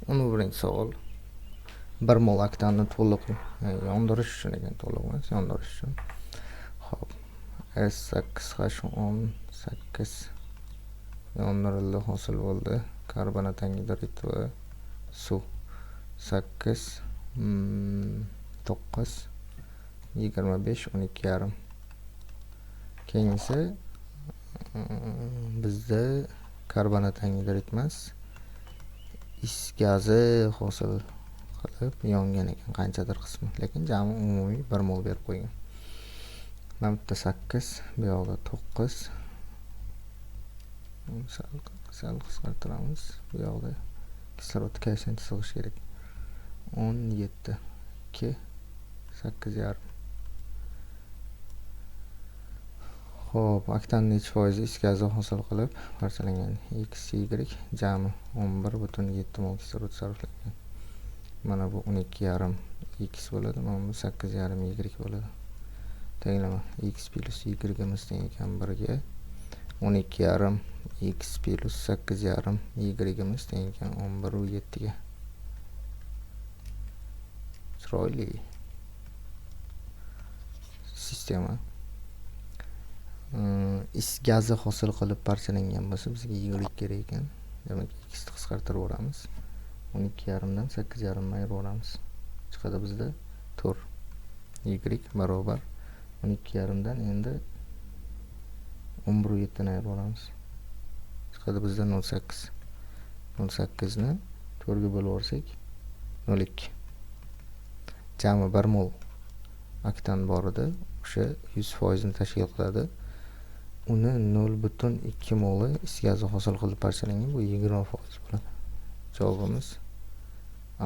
11-chi savol. 1 mol oktanni to'liq yondirish uchun ekan, to'liq emas, yondirish uchun. Xo'p. S8H18 yondirildi, hosil bo'ldi. Karbonat angidrid va suv. 8 9 25 12,5. Keyingi bizda karbonat angidrid emas, is gazi hosil qilib yongan ekan qanchadir qismi, lekin jami umumiy 1 mol berib qo'ygan. Mana bu yerda 8, bu yoqda 9. Sal qisqartiramiz. Bu yoqda kislorod koeffitsiyenti sig'ish kerak. 17 2 8,5. Xo'p, oktanning necha foizi is gazi hosil qilib parchalangan? X, Y jami 11,7 mol kislorod sarflangan. Mana bu 12,5 X bo'ladi, mana bu 8,5 Y bo'ladi. Tenglama X plus Y imiz teng ekan 1 ga. 12,5 X plus 8,5 Y imiz teng ekan 11,7 ga. Chiroyli sistema. Is gazi hosil qilib parchalangan bo'lsa, bizga Y kerak ekan. Demak, X ni qisqartirib o'ramiz. 12,5 dan 8,5 ayirib o'ramiz. Chiqadi bizda 4. Y barobar 12,5 dan endi 11,7 ni ayirib o'ramiz. Chiqadi bizda 0,8. 0,8 ni 4 ga bo'lib o'rsak 0,2. Jami 1 mol oktan bor edi. O'sha 100% ni tashkil qiladi. Uni 0,2 moli is gazi hosil qilib parchalangan, bu 20% bo'ladi. Javobimiz A.